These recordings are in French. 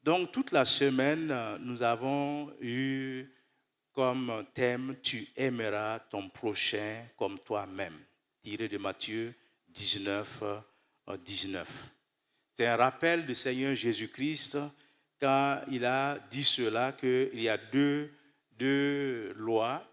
Donc, toute la semaine, nous avons eu comme thème « Tu aimeras ton prochain comme toi-même », tiré de Matthieu 19, 19. C'est un rappel du Seigneur Jésus-Christ quand il a dit cela, qu'il y a deux lois.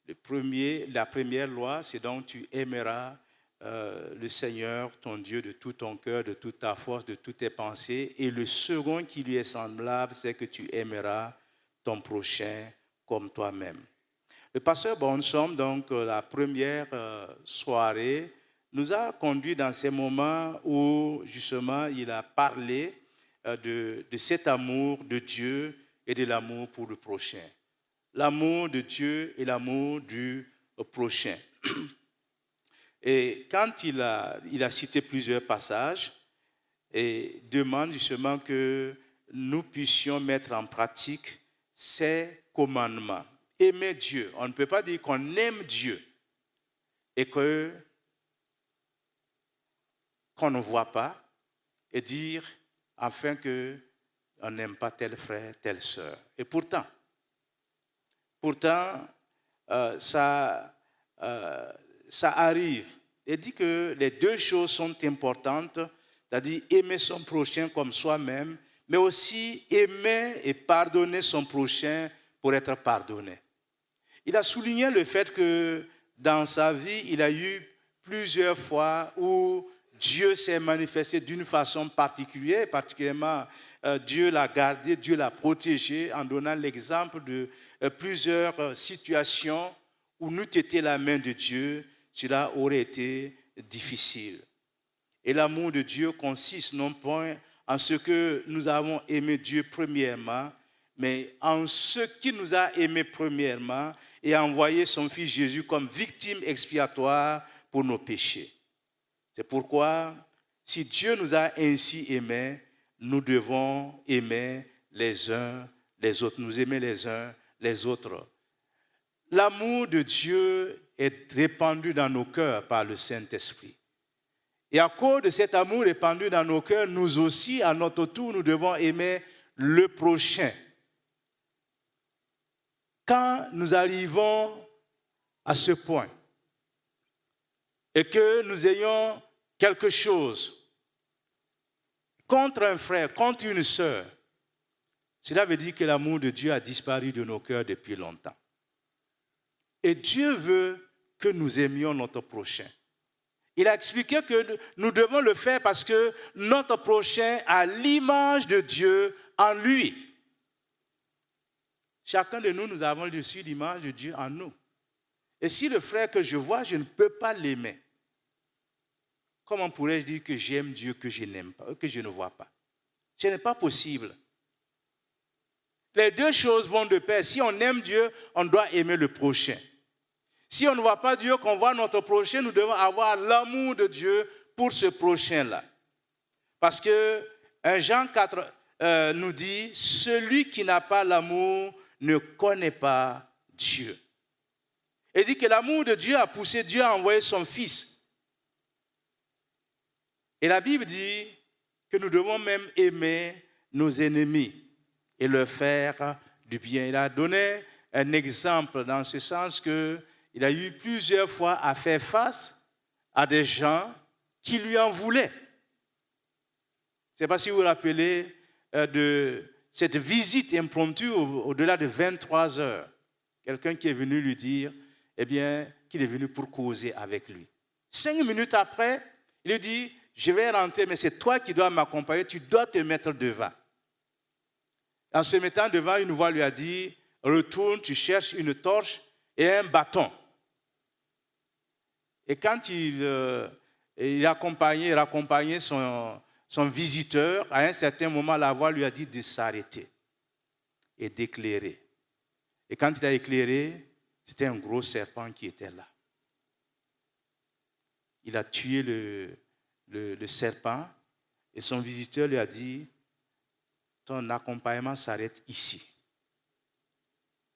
La première loi, c'est donc tu aimeras le Seigneur, ton Dieu, de tout ton cœur, de toute ta force, de toutes tes pensées. Et le second qui lui est semblable, c'est que tu aimeras ton prochain comme toi-même. Le pasteur Bonsom, donc la première soirée, nous a conduit dans ces moments où justement il a parlé de cet amour de Dieu et de l'amour pour le prochain. L'amour de Dieu et l'amour du prochain. Et quand il a cité plusieurs passages et demande justement que nous puissions mettre en pratique ces commandements. Aimer Dieu. On ne peut pas dire qu'on aime Dieu et qu'on ne voit pas et dire afin qu'on n'aime pas tel frère, telle sœur. Et pourtant, ça arrive. Il dit que les deux choses sont importantes, c'est-à-dire aimer son prochain comme soi-même, mais aussi aimer et pardonner son prochain pour être pardonné. Il a souligné le fait que dans sa vie, il a eu plusieurs fois où Dieu s'est manifesté d'une façon particulière, particulièrement Dieu l'a gardé, Dieu l'a protégé en donnant l'exemple de plusieurs situations où n'eût été la main de Dieu, cela aurait été difficile. Et l'amour de Dieu consiste non point en ce que nous avons aimé Dieu premièrement, mais en ce qui nous a aimés premièrement et a envoyé son Fils Jésus comme victime expiatoire pour nos péchés. C'est pourquoi, si Dieu nous a ainsi aimés, nous devons aimer les uns les autres, nous aimer les uns les autres. L'amour de Dieu est répandu dans nos cœurs par le Saint-Esprit. Et à cause de cet amour répandu dans nos cœurs, nous aussi, à notre tour, nous devons aimer le prochain. Quand nous arrivons à ce point et que nous ayons quelque chose contre un frère, contre une sœur, cela veut dire que l'amour de Dieu a disparu de nos cœurs depuis longtemps. Et Dieu veut que nous aimions notre prochain. Il a expliqué que nous devons le faire parce que notre prochain a l'image de Dieu en lui. Chacun de nous, nous avons reçu l'image de Dieu en nous. Et si le frère que je vois, je ne peux pas l'aimer, comment pourrais-je dire que j'aime Dieu que je n'aime pas, que je ne vois pas? Ce n'est pas possible. Les deux choses vont de pair. Si on aime Dieu, on doit aimer le prochain. Si on ne voit pas Dieu, qu'on voit notre prochain, nous devons avoir l'amour de Dieu pour ce prochain-là. Parce que 1 Jean 4 nous dit, celui qui n'a pas l'amour ne connaît pas Dieu. Il dit que l'amour de Dieu a poussé Dieu à envoyer son Fils. Et la Bible dit que nous devons même aimer nos ennemis et leur faire du bien. Il a donné un exemple dans ce sens qu'il a eu plusieurs fois à faire face à des gens qui lui en voulaient. Je ne sais pas si vous vous rappelez de cette visite impromptue au-delà de 23 heures. Quelqu'un qui est venu lui dire, qu'il est venu pour causer avec lui. 5 minutes après, il lui dit, je vais rentrer, mais c'est toi qui dois m'accompagner, tu dois te mettre devant. En se mettant devant, une voix lui a dit, retourne, tu cherches une torche et un bâton. Et quand il accompagnait son visiteur, à un certain moment, la voix lui a dit de s'arrêter et d'éclairer. Et quand il a éclairé, c'était un gros serpent qui était là. Il a tué le serpent et son visiteur lui a dit, ton accompagnement s'arrête ici.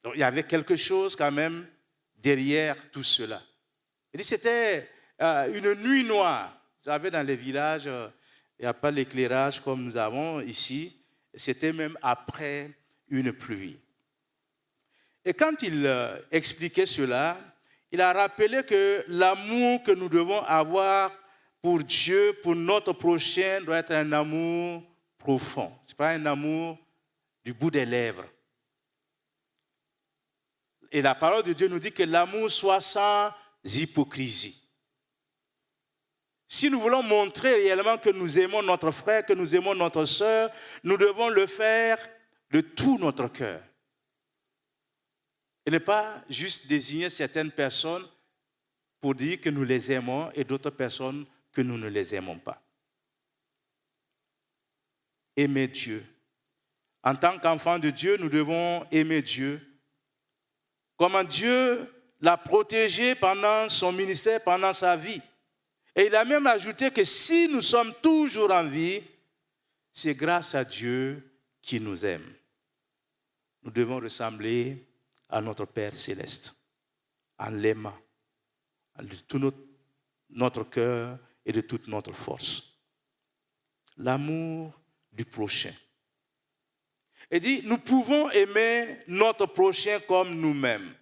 Donc il y avait quelque chose quand même derrière tout cela. Il dit c'était une nuit noire. Vous savez, dans les villages, il n'y a pas l'éclairage comme nous avons ici. c'était même après une pluie. Et quand il expliquait cela, il a rappelé que l'amour que nous devons avoir pour Dieu, pour notre prochain, doit être un amour profond. Ce n'est pas un amour du bout des lèvres. Et la parole de Dieu nous dit que l'amour soit sans hypocrisie. Si nous voulons montrer réellement que nous aimons notre frère, que nous aimons notre sœur, nous devons le faire de tout notre cœur. Et ne pas juste désigner certaines personnes pour dire que nous les aimons et d'autres personnes que nous ne les aimons pas. Aimer Dieu. En tant qu'enfant de Dieu, nous devons aimer Dieu. Comment Dieu l'a protégé pendant son ministère, pendant sa vie. Et il a même ajouté que si nous sommes toujours en vie, c'est grâce à Dieu qui nous aime. Nous devons ressembler à notre Père céleste, en l'aimant, de tout notre cœur et de toute notre force. L'amour du prochain. Il dit, nous pouvons aimer notre prochain comme nous-mêmes.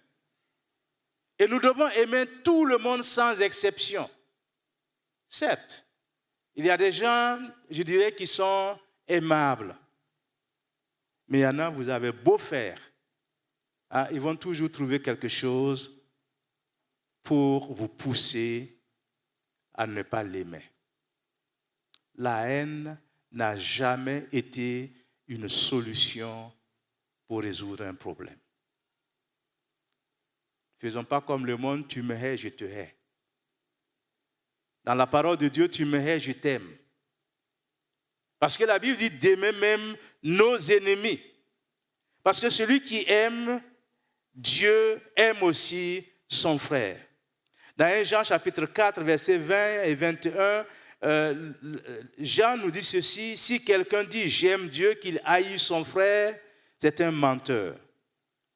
Et nous devons aimer tout le monde sans exception. Certes, il y a des gens, je dirais, qui sont aimables. Mais il y en a, vous avez beau faire, ils vont toujours trouver quelque chose pour vous pousser à ne pas l'aimer. La haine n'a jamais été une solution pour résoudre un problème. Ne faisons pas comme le monde, tu me hais, je te hais. Dans la parole de Dieu, tu me hais, je t'aime. Parce que la Bible dit d'aimer même nos ennemis. Parce que celui qui aime Dieu aime aussi son frère. Dans 1 Jean chapitre 4, versets 20 et 21, Jean nous dit ceci, si quelqu'un dit j'aime Dieu, qu'il haït son frère, c'est un menteur.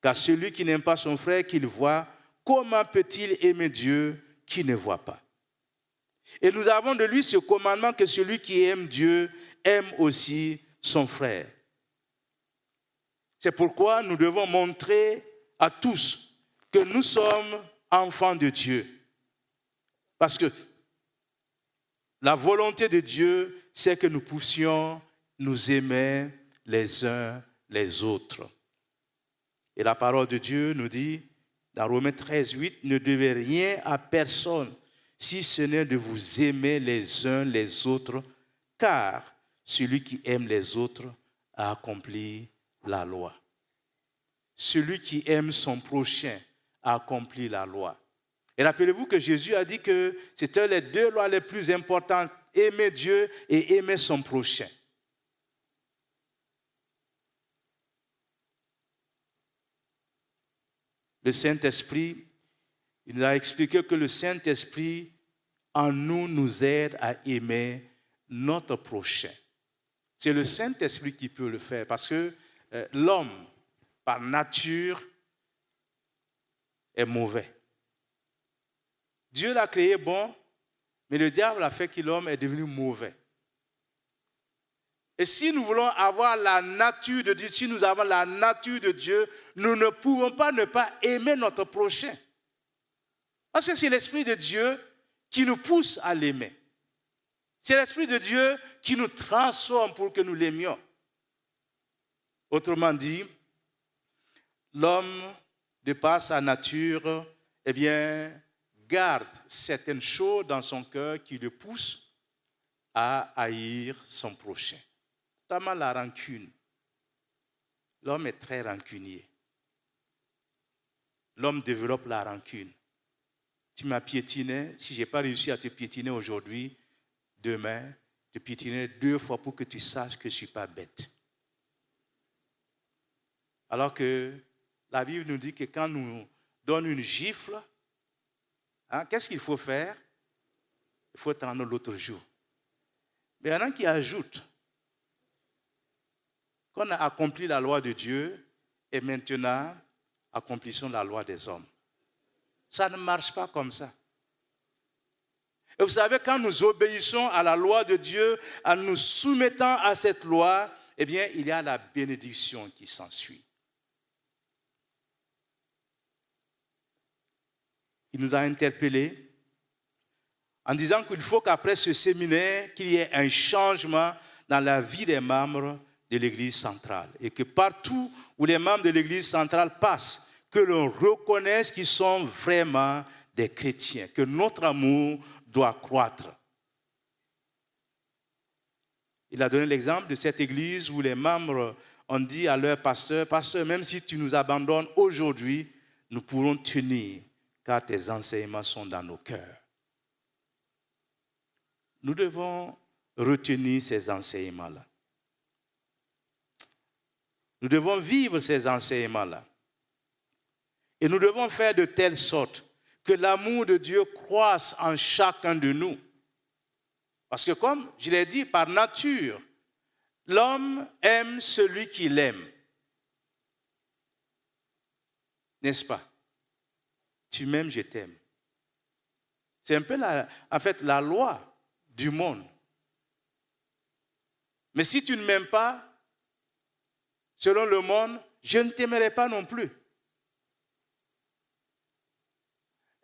Car celui qui n'aime pas son frère qu'il voit, comment peut-il aimer Dieu qui ne voit pas? Et nous avons de lui ce commandement que celui qui aime Dieu aime aussi son frère. C'est pourquoi nous devons montrer à tous que nous sommes enfants de Dieu. Parce que la volonté de Dieu, c'est que nous puissions nous aimer les uns les autres. Et la parole de Dieu nous dit, dans Romains 13, 8, ne devez rien à personne, si ce n'est de vous aimer les uns les autres, car celui qui aime les autres a accompli la loi. Celui qui aime son prochain a accompli la loi. Et rappelez-vous que Jésus a dit que c'était les deux lois les plus importantes, aimer Dieu et aimer son prochain. Le Saint-Esprit, il nous a expliqué que le Saint-Esprit en nous aide à aimer notre prochain. C'est le Saint-Esprit qui peut le faire parce que l'homme, par nature, est mauvais. Dieu l'a créé bon, mais le diable a fait que l'homme est devenu mauvais. Et si nous voulons avoir la nature de Dieu, si nous avons la nature de Dieu, nous ne pouvons pas ne pas aimer notre prochain. Parce que c'est l'Esprit de Dieu qui nous pousse à l'aimer. C'est l'Esprit de Dieu qui nous transforme pour que nous l'aimions. Autrement dit, l'homme, de par sa nature, garde certaines choses dans son cœur qui le poussent à haïr son prochain. Notamment la rancune. L'homme est très rancunier. L'homme développe la rancune. Tu m'as piétiné, si je n'ai pas réussi à te piétiner aujourd'hui, demain, te piétiner 2 fois pour que tu saches que je ne suis pas bête. Alors que la Bible nous dit que quand nous donne une gifle, qu'est-ce qu'il faut faire? Il faut attendre l'autre jour. Mais il y en a qui ajoutent qu'on a accompli la loi de Dieu et maintenant accomplissons la loi des hommes. Ça ne marche pas comme ça. Et vous savez, quand nous obéissons à la loi de Dieu, en nous soumettant à cette loi, eh bien, il y a la bénédiction qui s'ensuit. Il nous a interpellés en disant qu'il faut qu'après ce séminaire, qu'il y ait un changement dans la vie des membres de l'Église centrale. Et que partout où les membres de l'Église centrale passent, que l'on reconnaisse qu'ils sont vraiment des chrétiens, que notre amour doit croître. Il a donné l'exemple de cette église où les membres ont dit à leur pasteur, « Pasteur, même si tu nous abandonnes aujourd'hui, nous pourrons tenir, car tes enseignements sont dans nos cœurs. » Nous devons retenir ces enseignements-là. Nous devons vivre ces enseignements-là. Et nous devons faire de telle sorte que l'amour de Dieu croisse en chacun de nous. Parce que comme je l'ai dit, par nature, l'homme aime celui qu'il aime. N'est-ce pas? Tu m'aimes, je t'aime. C'est un peu la loi du monde. Mais si tu ne m'aimes pas, selon le monde, je ne t'aimerai pas non plus.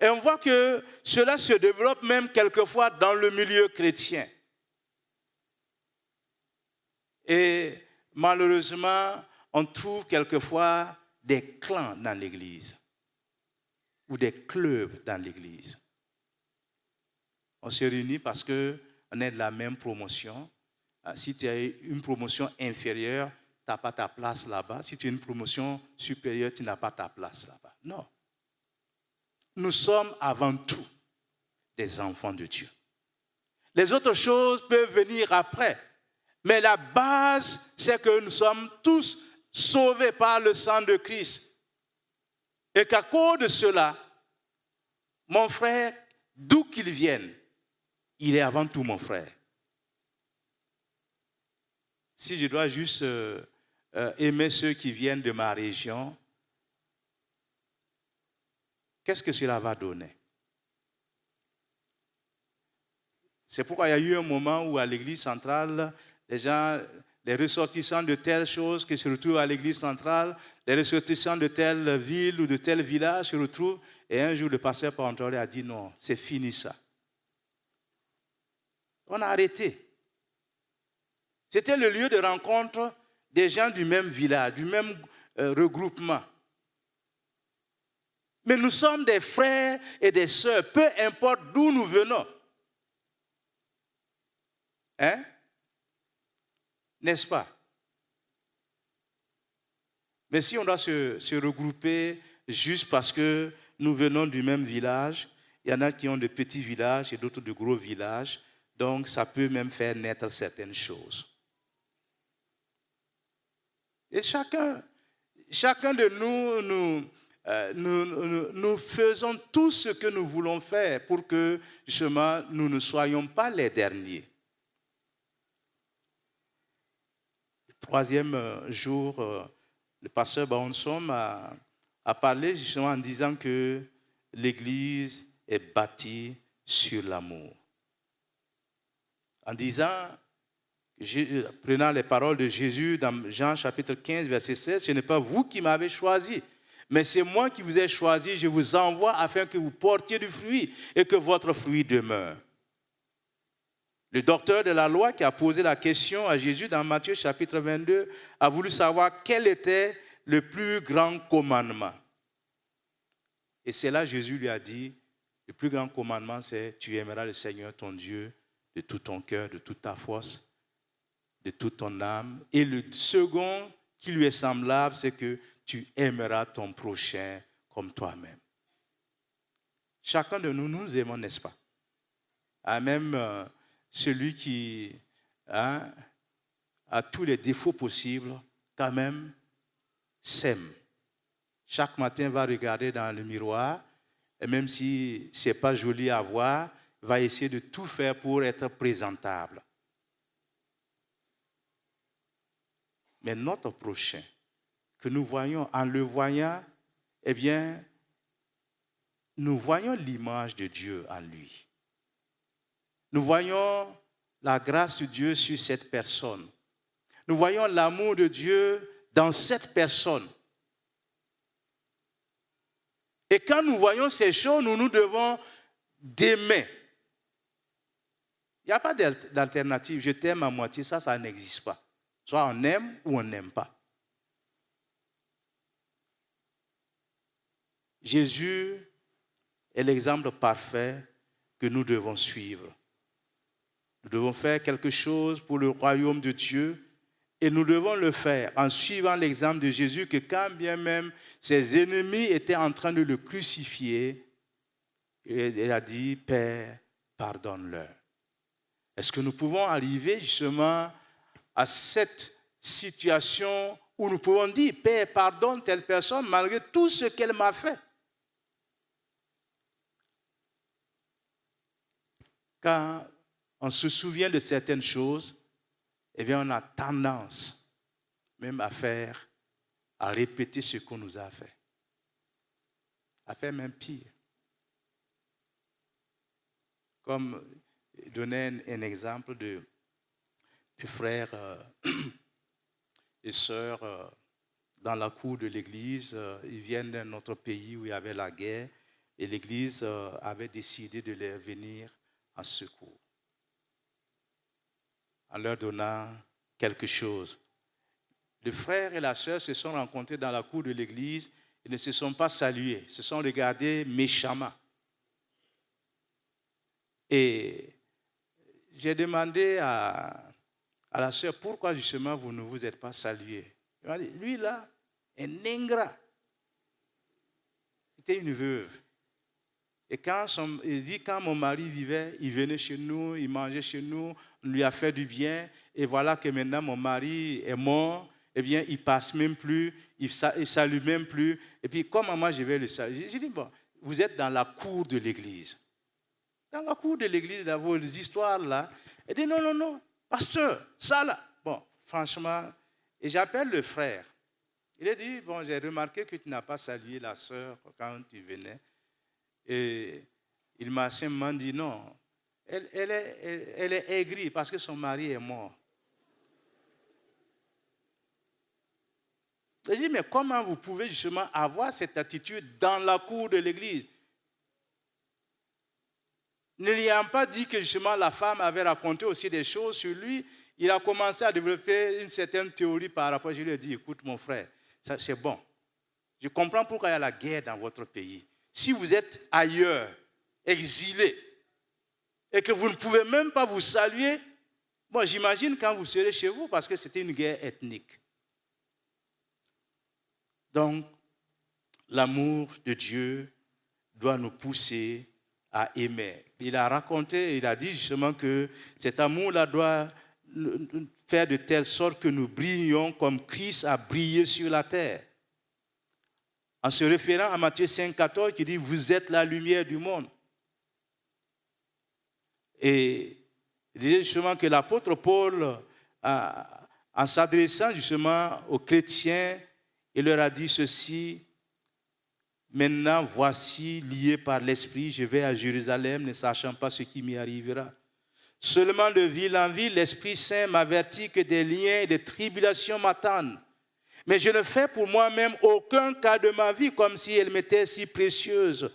Et on voit que cela se développe même quelquefois dans le milieu chrétien. Et malheureusement, on trouve quelquefois des clans dans l'Église ou des clubs dans l'Église. On se réunit parce qu'on est de la même promotion. Si tu as une promotion inférieure, tu n'as pas ta place là-bas. Si tu as une promotion supérieure, tu n'as pas ta place là-bas. Non. Nous sommes avant tout des enfants de Dieu. Les autres choses peuvent venir après. Mais la base, c'est que nous sommes tous sauvés par le sang de Christ. Et qu'à cause de cela, mon frère, d'où qu'il vienne, il est avant tout mon frère. Si je dois juste aimer ceux qui viennent de ma région, qu'est-ce que cela va donner? C'est pourquoi il y a eu un moment où à l'église centrale, les ressortissants de telles choses qui se retrouvent à l'église centrale, les ressortissants de telle ville ou de tel village se retrouvent. Et un jour, le pasteur Pantore a dit non, c'est fini ça. On a arrêté. C'était le lieu de rencontre des gens du même village, du même regroupement. Mais nous sommes des frères et des sœurs, peu importe d'où nous venons. Hein? N'est-ce pas? Mais si on doit se regrouper juste parce que nous venons du même village, il y en a qui ont de petits villages et d'autres de gros villages, donc ça peut même faire naître certaines choses. Et chacun de nous faisons tout ce que nous voulons faire pour que justement nous ne soyons pas les derniers. Le troisième jour, le pasteur Baonsom a parlé justement en disant que l'Église est bâtie sur l'amour. En disant, prenant les paroles de Jésus dans Jean chapitre 15, verset 16, « Ce n'est pas vous qui m'avez choisi, mais c'est moi qui vous ai choisi, je vous envoie afin que vous portiez du fruit et que votre fruit demeure. » Le docteur de la loi qui a posé la question à Jésus dans Matthieu chapitre 22 a voulu savoir quel était le plus grand commandement. Et c'est là Jésus lui a dit, le plus grand commandement c'est « Tu aimeras le Seigneur ton Dieu de tout ton cœur, de toute ta force, de toute ton âme. » Et le second qui lui est semblable, c'est que tu aimeras ton prochain comme toi-même. Chacun de nous, nous aimons, n'est-ce pas? Même celui qui a tous les défauts possibles, quand même, s'aime. Chaque matin, va regarder dans le miroir, et même si ce n'est pas joli à voir, va essayer de tout faire pour être présentable. Mais notre prochain, que nous voyons, en le voyant, eh bien, nous voyons l'image de Dieu en lui. Nous voyons la grâce de Dieu sur cette personne. nous voyons l'amour de Dieu dans cette personne. Et quand nous voyons ces choses, nous devons d'aimer. Il n'y a pas d'alternative. Je t'aime à moitié, ça n'existe pas. Soit on aime ou on n'aime pas. Jésus est l'exemple parfait que nous devons suivre. Nous devons faire quelque chose pour le royaume de Dieu et nous devons le faire en suivant l'exemple de Jésus que quand bien même ses ennemis étaient en train de le crucifier, il a dit, Père, pardonne-leur. Est-ce que nous pouvons arriver justement à cette situation où nous pouvons dire, Père, pardonne telle personne malgré tout ce qu'elle m'a fait? Quand on se souvient de certaines choses, eh bien, on a tendance même à répéter ce qu'on nous a fait. À faire même pire. Comme donner un exemple de frères et sœurs dans la cour de l'église. Ils viennent d'un autre pays où il y avait la guerre et l'église avait décidé de leur venir en secours en leur donnant quelque chose. Le frère et la sœur se sont rencontrés dans la cour de l'église et ne se sont pas salués, se sont regardés méchamment. Et j'ai demandé à la sœur, pourquoi justement vous ne vous êtes pas salués? Il m'a dit, lui là, un ingrat. C'était une veuve. Et il dit, quand mon mari vivait, il venait chez nous, il mangeait chez nous, on lui a fait du bien. Et voilà que maintenant mon mari est mort, eh bien, il ne passe même plus, il ne salue même plus. Et puis, comment moi je vais le saluer? J'ai dit, bon, vous êtes dans la cour de l'église. Dans la cour de l'église, dans vos histoires là. Il dit, non, pasteur, ça là. Bon, franchement, et j'appelle le frère. Il a dit, bon, j'ai remarqué que tu n'as pas salué la sœur quand tu venais. Et il m'a simplement dit non, elle est aigrie parce que son mari est mort. J'ai dit, mais comment vous pouvez justement avoir cette attitude dans la cour de l'église? Ne lui ayant pas dit que justement la femme avait raconté aussi des choses sur lui, il a commencé à développer une certaine théorie par rapport. Je lui ai dit, écoute mon frère, ça, c'est bon. Je comprends pourquoi il y a la guerre dans votre pays. Si vous êtes ailleurs, exilé, et que vous ne pouvez même pas vous saluer, bon, j'imagine quand vous serez chez vous, parce que c'était une guerre ethnique. Donc, l'amour de Dieu doit nous pousser à aimer. Il a raconté, il a dit justement que cet amour-là doit faire de telle sorte que nous brillions comme Christ a brillé sur la terre. En se référant à Matthieu 5,14 qui dit « Vous êtes la lumière du monde ». Et il disait justement que l'apôtre Paul, en s'adressant justement aux chrétiens, il leur a dit ceci: « Maintenant, voici, lié par l'Esprit, je vais à Jérusalem, ne sachant pas ce qui m'y arrivera. Seulement de ville en ville, l'Esprit Saint m'avertit que des liens et des tribulations m'attendent. Mais je ne fais pour moi-même aucun cas de ma vie comme si elle m'était si précieuse,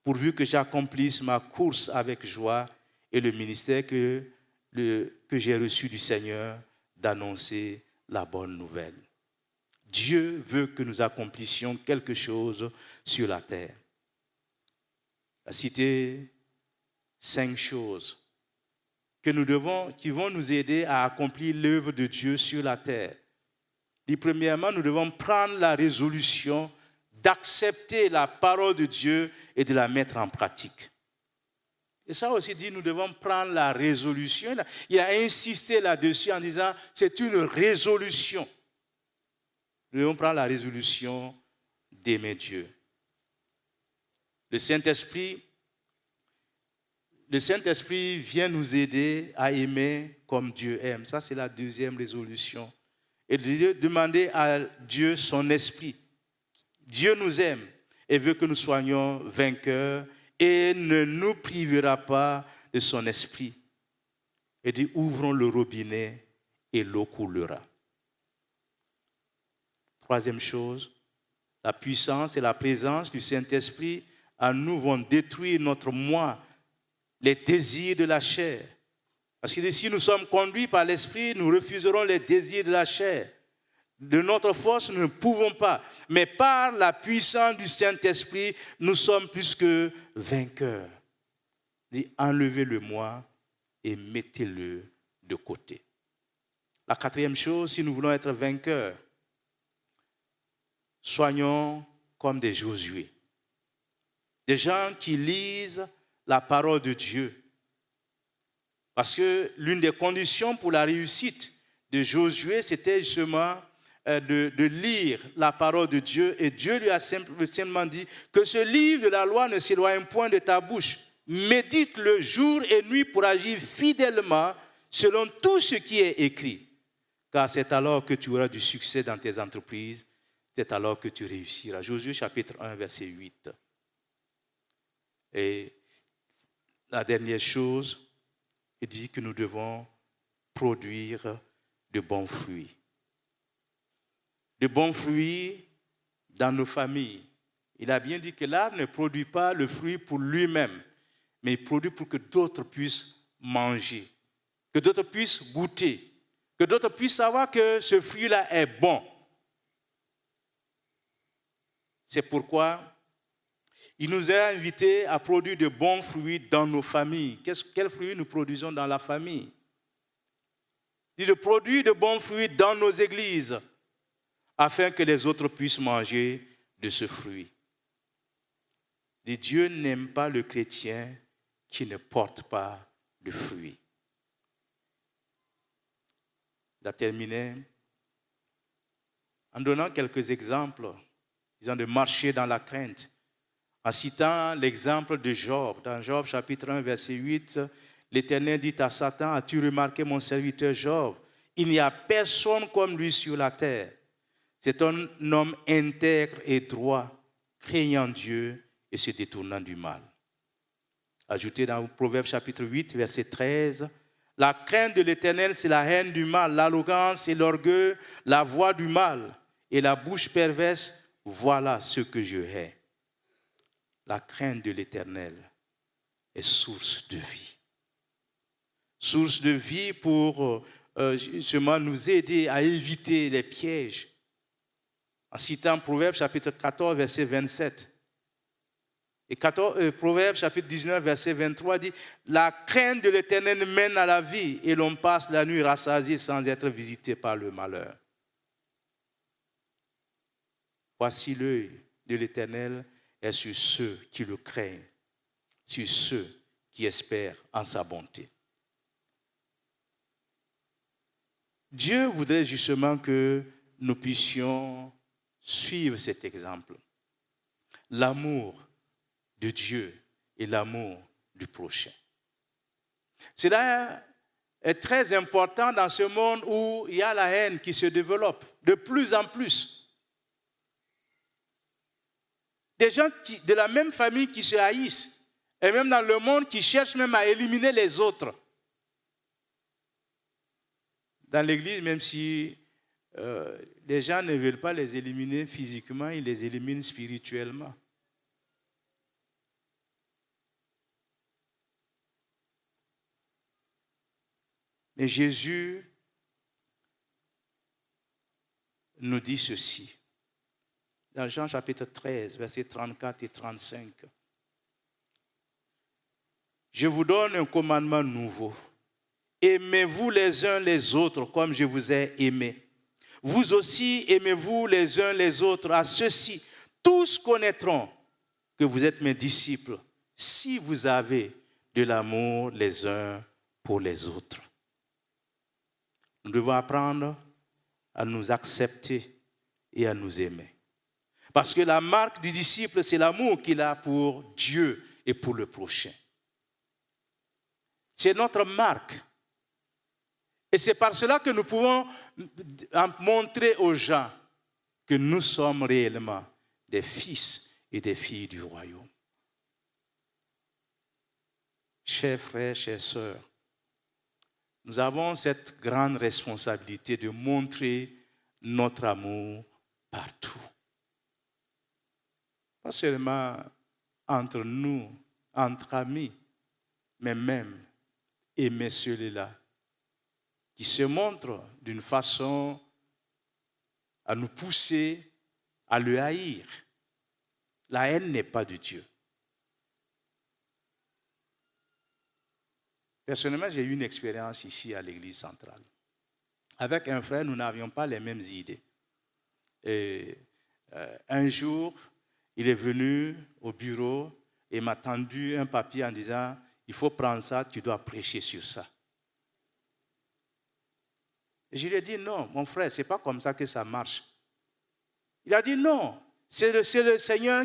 pourvu que j'accomplisse ma course avec joie et le ministère que j'ai reçu du Seigneur d'annoncer la bonne nouvelle. » Dieu veut que nous accomplissions quelque chose sur la terre. Il a cité 5 choses qui vont nous aider à accomplir l'œuvre de Dieu sur la terre. Et premièrement, nous devons prendre la résolution d'accepter la parole de Dieu et de la mettre en pratique. Et ça aussi dit, nous devons prendre la résolution. Il a insisté là-dessus en disant, c'est une résolution. Nous devons prendre la résolution d'aimer Dieu. Le Saint-Esprit vient nous aider à aimer comme Dieu aime. Ça, c'est la deuxième résolution. Et de demander à Dieu son esprit. Dieu nous aime et veut que nous soyons vainqueurs et ne nous privera pas de son esprit. Et dit, ouvrons le robinet et l'eau coulera. Troisième chose, la puissance et la présence du Saint-Esprit en nous vont détruire notre moi, les désirs de la chair. Parce que si nous sommes conduits par l'Esprit, nous refuserons les désirs de la chair. De notre force, nous ne pouvons pas. Mais par la puissance du Saint-Esprit, nous sommes plus que vainqueurs. Dit, enlevez le moi et mettez-le de côté. La quatrième chose, si nous voulons être vainqueurs, soignons comme des Josué. Des gens qui lisent la parole de Dieu. Parce que l'une des conditions pour la réussite de Josué, c'était justement de lire la parole de Dieu. Et Dieu lui a simplement dit que ce livre de la loi ne s'éloigne point de ta bouche. Médite-le jour et nuit pour agir fidèlement selon tout ce qui est écrit. Car c'est alors que tu auras du succès dans tes entreprises. C'est alors que tu réussiras. Josué chapitre 1, verset 8. Et la dernière chose, il dit que nous devons produire de bons fruits. De bons fruits dans nos familles. Il a bien dit que l'arbre ne produit pas le fruit pour lui-même, mais il produit pour que d'autres puissent manger, que d'autres puissent goûter, que d'autres puissent savoir que ce fruit-là est bon. C'est pourquoi il nous a invités à produire de bons fruits dans nos familles. Quels fruits nous produisons dans la famille? Il dit de produire de bons fruits dans nos églises, afin que les autres puissent manger de ce fruit. Et Dieu n'aime pas le chrétien qui ne porte pas de fruits. Il a terminé en donnant quelques exemples, disant de marcher dans la crainte, en citant l'exemple de Job. Dans Job chapitre 1, verset 8, l'Éternel dit à Satan, as-tu remarqué mon serviteur Job? Il n'y a personne comme lui sur la terre. C'est un homme intègre et droit, craignant Dieu et se détournant du mal. Ajouté dans Proverbe chapitre 8, verset 13, la crainte de l'Éternel, c'est la haine du mal, l'arrogance et l'orgueil, la voix du mal et la bouche perverse, voilà ce que je hais. La crainte de l'Éternel est source de vie. Source de vie pour justement nous aider à éviter les pièges. En citant Proverbe chapitre 14, verset 27. Et Proverbe chapitre 19, verset 23 dit « La crainte de l'Éternel mène à la vie et l'on passe la nuit rassasié sans être visité par le malheur. » Voici l'œil de l'Éternel est sur ceux qui le craignent, sur ceux qui espèrent en sa bonté. Dieu voudrait justement que nous puissions suivre cet exemple. L'amour de Dieu et l'amour du prochain. Cela est très important dans ce monde où il y a la haine qui se développe de plus en plus. Des gens de la même famille qui se haïssent, et même dans le monde qui cherchent même à éliminer les autres. Dans l'église, même si les gens ne veulent pas les éliminer physiquement, ils les éliminent spirituellement. Mais Jésus nous dit ceci. Dans Jean chapitre 13, versets 34 et 35. Je vous donne un commandement nouveau. Aimez-vous les uns les autres comme je vous ai aimés. Vous aussi aimez-vous les uns les autres. À ceux-ci, tous connaîtront que vous êtes mes disciples si vous avez de l'amour les uns pour les autres. Nous devons apprendre à nous accepter et à nous aimer. Parce que la marque du disciple, c'est l'amour qu'il a pour Dieu et pour le prochain. C'est notre marque. Et c'est par cela que nous pouvons montrer aux gens que nous sommes réellement des fils et des filles du royaume. Chers frères, chères sœurs, nous avons cette grande responsabilité de montrer notre amour par pas seulement entre nous, entre amis, mais même aimer celui-là qui se montre d'une façon à nous pousser à le haïr. La haine n'est pas de Dieu. Personnellement, j'ai eu une expérience ici à l'église centrale. Avec un frère, nous n'avions pas les mêmes idées. Et un jour, il est venu au bureau et m'a tendu un papier en disant « Il faut prendre ça, tu dois prêcher sur ça. » Et je lui ai dit « Non, mon frère, ce n'est pas comme ça que ça marche. » Il a dit « Non, c'est le Seigneur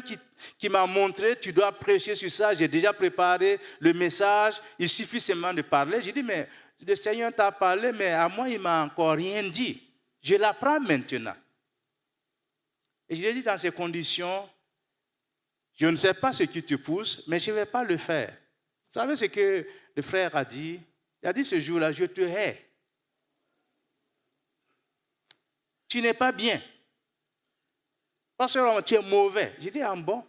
qui m'a montré, tu dois prêcher sur ça, j'ai déjà préparé le message, il suffit seulement de parler. » J'ai dit « Mais le Seigneur t'a parlé, mais à moi, il ne m'a encore rien dit. Je l'apprends maintenant. » Et je lui ai dit dans ces conditions, je ne sais pas ce qui te pousse, mais je ne vais pas le faire. Vous savez ce que le frère a dit? Il a dit ce jour-là, je te hais. Tu n'es pas bien. Parce que tu es mauvais. J'ai dit, ah bon?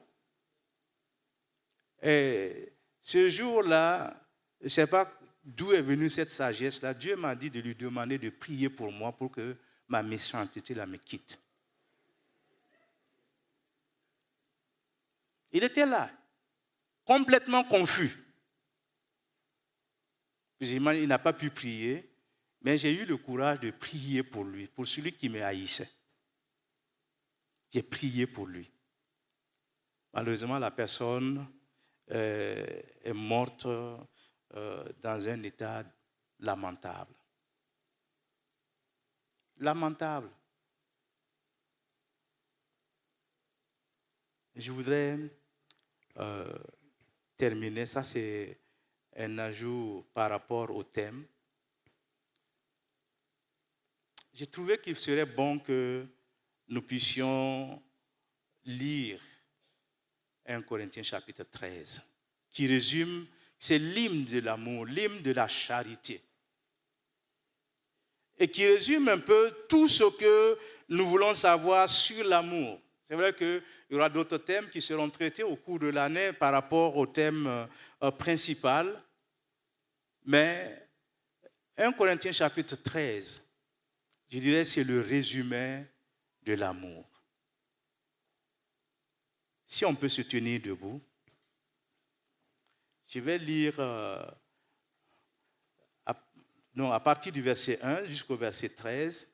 Et ce jour-là, je ne sais pas d'où est venue cette sagesse-là. Dieu m'a dit de lui demander de prier pour moi pour que ma méchanceté me quitte. Il était là, complètement confus. Il n'a pas pu prier, mais j'ai eu le courage de prier pour lui, pour celui qui me haïssait. J'ai prié pour lui. Malheureusement, la personne est morte dans un état lamentable. Lamentable. Je voudrais terminer, ça c'est un ajout par rapport au thème. J'ai trouvé qu'il serait bon que nous puissions lire 1 Corinthiens chapitre 13, qui résume, c'est l'hymne de l'amour, l'hymne de la charité, et qui résume un peu tout ce que nous voulons savoir sur l'amour. C'est vrai qu'il y aura d'autres thèmes qui seront traités au cours de l'année par rapport au thème principal. Mais 1 Corinthiens chapitre 13, je dirais c'est le résumé de l'amour. Si on peut se tenir debout, je vais lire à partir du verset 1 jusqu'au verset 13,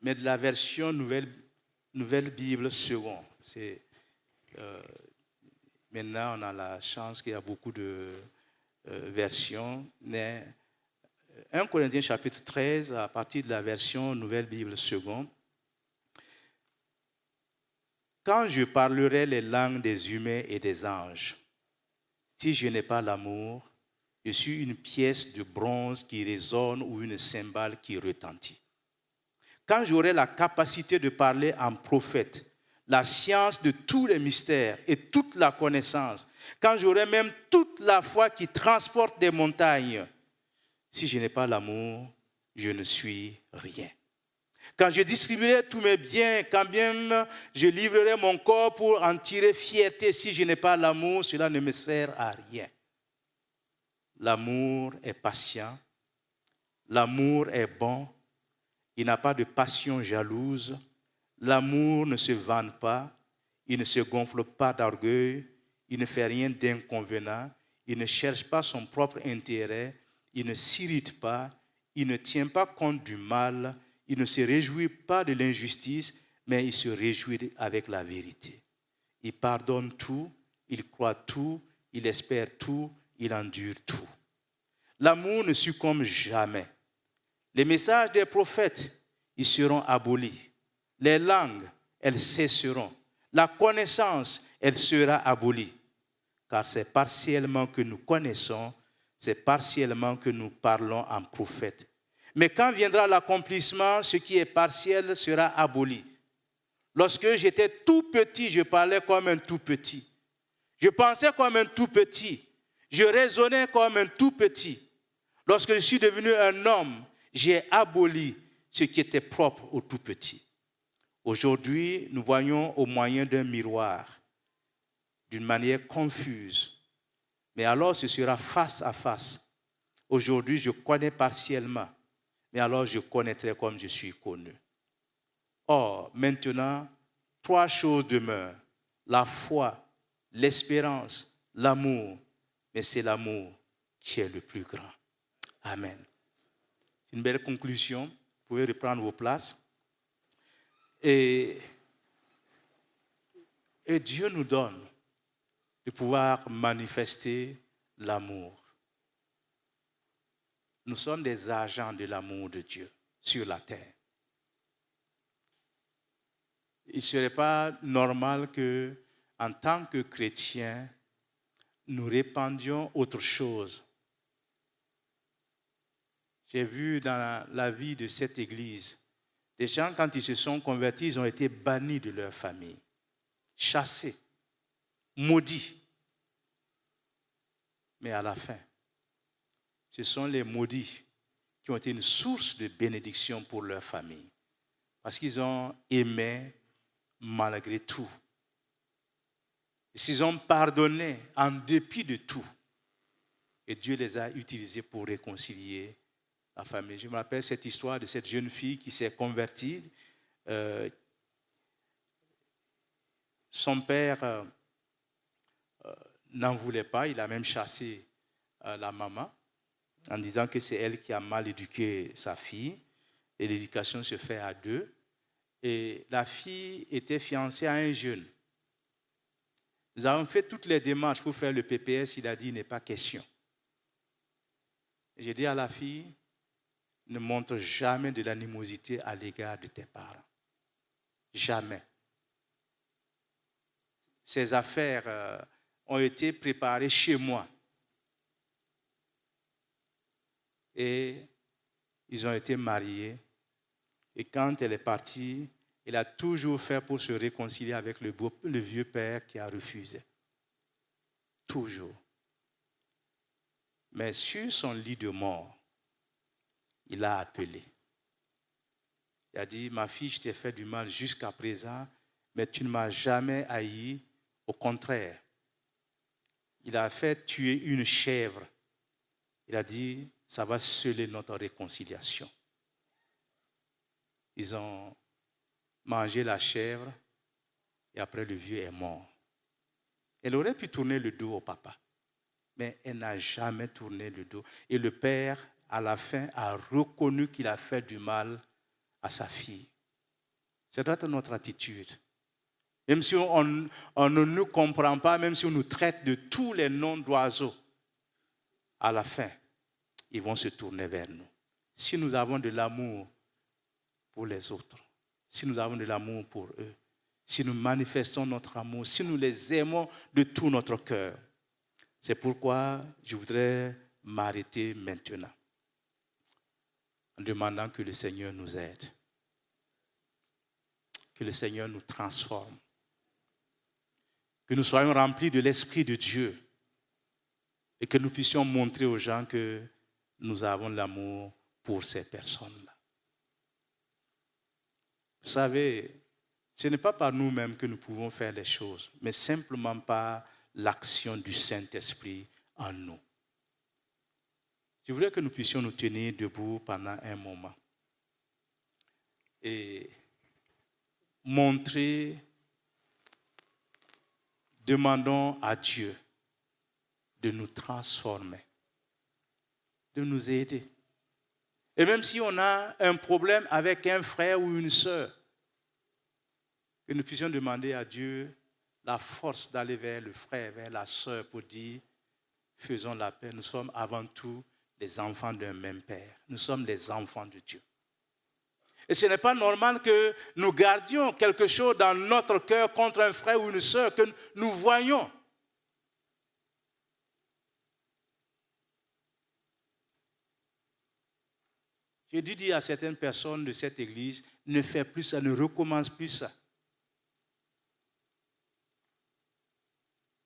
mais de la version Nouvelle Bible seconde. Maintenant, on a la chance qu'il y a beaucoup de versions. Mais 1 Corinthiens chapitre 13, à partir de la version Nouvelle Bible seconde. Quand je parlerai les langues des humains et des anges, si je n'ai pas l'amour, je suis une pièce de bronze qui résonne ou une cymbale qui retentit. Quand j'aurai la capacité de parler en prophète, la science de tous les mystères et toute la connaissance, quand j'aurai même toute la foi qui transporte des montagnes, si je n'ai pas l'amour, je ne suis rien. Quand je distribuerai tous mes biens, quand même je livrerai mon corps pour en tirer fierté, si je n'ai pas l'amour, cela ne me sert à rien. L'amour est patient, l'amour est bon, il n'a pas de passion jalouse, l'amour ne se vante pas, il ne se gonfle pas d'orgueil, il ne fait rien d'inconvénient, il ne cherche pas son propre intérêt, il ne s'irrite pas, il ne tient pas compte du mal, il ne se réjouit pas de l'injustice, mais il se réjouit avec la vérité. Il pardonne tout, il croit tout, il espère tout, il endure tout. L'amour ne succombe jamais. Les messages des prophètes, ils seront abolis. Les langues, elles cesseront. La connaissance, elle sera abolie. Car c'est partiellement que nous connaissons, c'est partiellement que nous parlons en prophète. Mais quand viendra l'accomplissement, ce qui est partiel sera aboli. Lorsque j'étais tout petit, je parlais comme un tout petit. Je pensais comme un tout petit. Je raisonnais comme un tout petit. Lorsque je suis devenu un homme, j'ai aboli ce qui était propre au tout petit. Aujourd'hui, nous voyons au moyen d'un miroir, d'une manière confuse. Mais alors, ce sera face à face. Aujourd'hui, je connais partiellement, mais alors je connaîtrai comme je suis connu. Or, maintenant, 3 choses demeurent. La foi, l'espérance, l'amour. Mais c'est l'amour qui est le plus grand. Amen. C'est une belle conclusion. Vous pouvez reprendre vos places. Et Dieu nous donne de pouvoir manifester l'amour. Nous sommes des agents de l'amour de Dieu sur la terre. Il ne serait pas normal que, en tant que chrétiens, nous répandions autre chose. J'ai vu dans la vie de cette église, des gens, quand ils se sont convertis, ils ont été bannis de leur famille, chassés, maudits. Mais à la fin, ce sont les maudits qui ont été une source de bénédiction pour leur famille. Parce qu'ils ont aimé malgré tout. Et s'ils ont pardonné en dépit de tout. Et Dieu les a utilisés pour réconcilier la famille. Je me rappelle cette histoire de cette jeune fille qui s'est convertie. Son père n'en voulait pas. Il a même chassé la maman en disant que c'est elle qui a mal éduqué sa fille. Et l'éducation se fait à 2. Et la fille était fiancée à un jeune. Nous avons fait toutes les démarches pour faire le PPS. Il a dit, il n'est pas question. J'ai dit à la fille, ne montre jamais de l'animosité à l'égard de tes parents. Jamais. Ces affaires ont été préparées chez moi. Et ils ont été mariés. Et quand elle est partie, elle a toujours fait pour se réconcilier avec le vieux père qui a refusé. Toujours. Mais sur son lit de mort, il a appelé. Il a dit, ma fille, je t'ai fait du mal jusqu'à présent, mais tu ne m'as jamais haï. Au contraire, il a fait tuer une chèvre. Il a dit, ça va sceller notre réconciliation. Ils ont mangé la chèvre et après le vieux est mort. Elle aurait pu tourner le dos au papa, mais elle n'a jamais tourné le dos. Et le père, à la fin, a reconnu qu'il a fait du mal à sa fille. Ça doit être notre attitude. Même si on ne nous comprend pas, même si on nous traite de tous les noms d'oiseaux, à la fin, ils vont se tourner vers nous. Si nous avons de l'amour pour les autres, si nous avons de l'amour pour eux, si nous manifestons notre amour, si nous les aimons de tout notre cœur, c'est pourquoi je voudrais m'arrêter maintenant en demandant que le Seigneur nous aide, que le Seigneur nous transforme, que nous soyons remplis de l'Esprit de Dieu et que nous puissions montrer aux gens que nous avons l'amour pour ces personnes-là. Vous savez, ce n'est pas par nous-mêmes que nous pouvons faire les choses, mais simplement par l'action du Saint-Esprit en nous. Je voudrais que nous puissions nous tenir debout pendant un moment et demandons à Dieu de nous transformer, de nous aider. Et même si on a un problème avec un frère ou une sœur, que nous puissions demander à Dieu la force d'aller vers le frère, vers la sœur pour dire, faisons la paix. Nous sommes avant tout les enfants d'un même Père. Nous sommes les enfants de Dieu. Et ce n'est pas normal que nous gardions quelque chose dans notre cœur contre un frère ou une sœur que nous voyons. J'ai dû dire à certaines personnes de cette église, ne fais plus ça, ne recommence plus ça.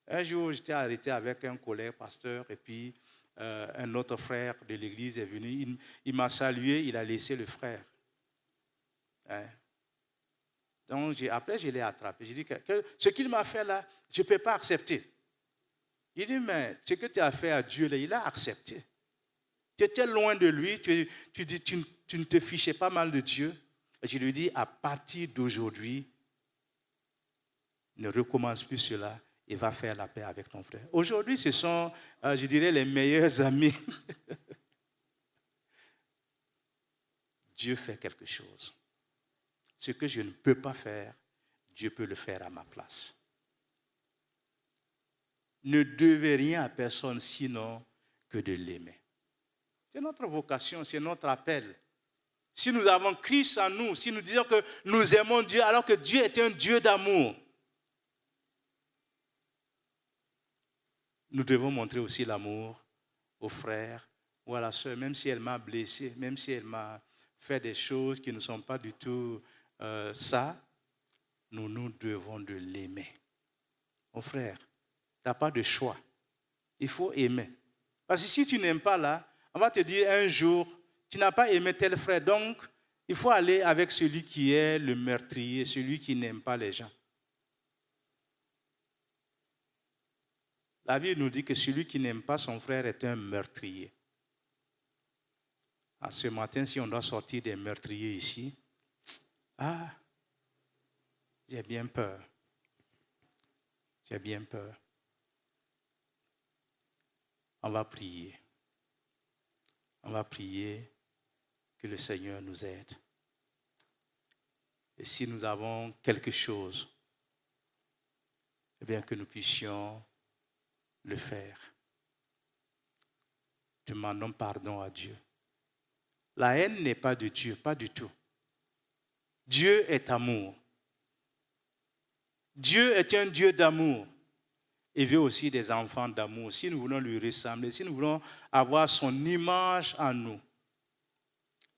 Un jour, j'étais arrêté avec un collègue pasteur et puis un autre frère de l'église est venu. Il m'a salué, il a laissé le frère. Donc, après, je l'ai attrapé. J'ai dit que ce qu'il m'a fait là, je ne peux pas accepter. Il dit, mais ce que tu as fait à Dieu, là, il a accepté. Tu étais loin de lui, tu ne te fichais pas mal de Dieu. Et je lui dis, à partir d'aujourd'hui, ne recommence plus cela et va faire la paix avec ton frère. Aujourd'hui, ce sont, je dirais, les meilleurs amis. Dieu fait quelque chose. Ce que je ne peux pas faire, Dieu peut le faire à ma place. Ne devez rien à personne sinon que de l'aimer. C'est notre vocation, c'est notre appel. Si nous avons Christ en nous, si nous disons que nous aimons Dieu alors que Dieu est un Dieu d'amour, nous devons montrer aussi l'amour aux frères ou à la sœur, même si elle m'a blessé, même si elle m'a fait des choses qui ne sont pas du tout ça, nous devons de l'aimer. Mon frère, tu n'as pas de choix. Il faut aimer. Parce que si tu n'aimes pas là, on va te dire un jour, tu n'as pas aimé tel frère, donc il faut aller avec celui qui est le meurtrier, celui qui n'aime pas les gens. La Bible nous dit que celui qui n'aime pas son frère est un meurtrier. Ce matin, si on doit sortir des meurtriers ici, j'ai bien peur. J'ai bien peur. On va prier. On va prier que le Seigneur nous aide. Et si nous avons quelque chose, eh bien que nous puissions le faire. Demandons pardon à Dieu. La haine n'est pas de Dieu, pas du tout. Dieu est amour. Dieu est un Dieu d'amour. Il veut aussi des enfants d'amour. Si nous voulons lui ressembler, si nous voulons avoir son image en nous,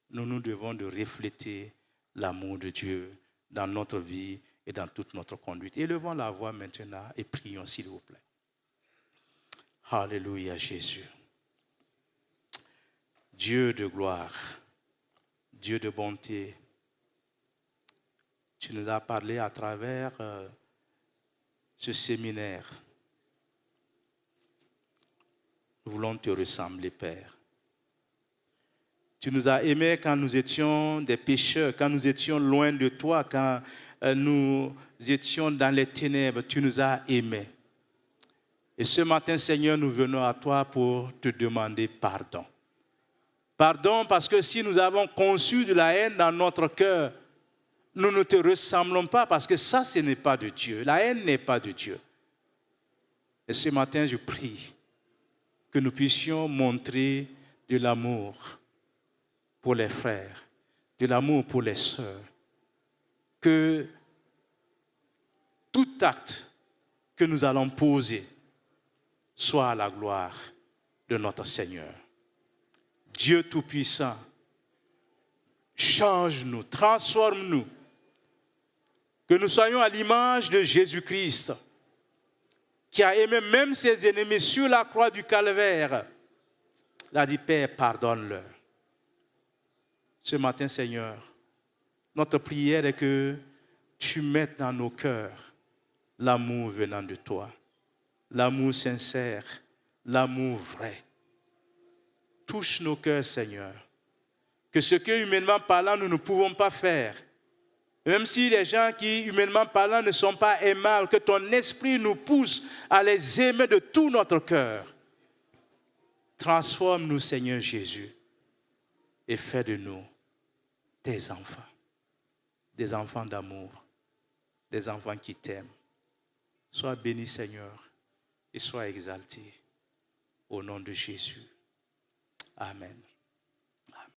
nous devons de refléter l'amour de Dieu dans notre vie et dans toute notre conduite. Élevons la voix maintenant et prions, s'il vous plaît. Alléluia, Jésus. Dieu de gloire, Dieu de bonté, tu nous as parlé à travers ce séminaire. Nous voulons te ressembler, Père. Tu nous as aimés quand nous étions des pécheurs, quand nous étions loin de toi, quand nous étions dans les ténèbres. Tu nous as aimés. Et ce matin, Seigneur, nous venons à toi pour te demander pardon. Pardon parce que si nous avons conçu de la haine dans notre cœur, nous ne te ressemblons pas parce que ça, ce n'est pas de Dieu. La haine n'est pas de Dieu. Et ce matin, je prie que nous puissions montrer de l'amour pour les frères, de l'amour pour les sœurs. Que tout acte que nous allons poser soit à la gloire de notre Seigneur. Dieu Tout-Puissant, change-nous, transforme-nous. Que nous soyons à l'image de Jésus-Christ, qui a aimé même ses ennemis sur la croix du calvaire. Il a dit, Père, pardonne-leur. Ce matin, Seigneur, notre prière est que tu mettes dans nos cœurs l'amour venant de toi, l'amour sincère, l'amour vrai. Touche nos cœurs, Seigneur. Que ce que, humainement parlant, nous ne pouvons pas faire, même si les gens qui, humainement parlant, ne sont pas aimables, que ton esprit nous pousse à les aimer de tout notre cœur. Transforme-nous, Seigneur Jésus, et fais de nous des enfants d'amour, des enfants qui t'aiment. Sois béni, Seigneur, et sois exalté au nom de Jésus. Amen.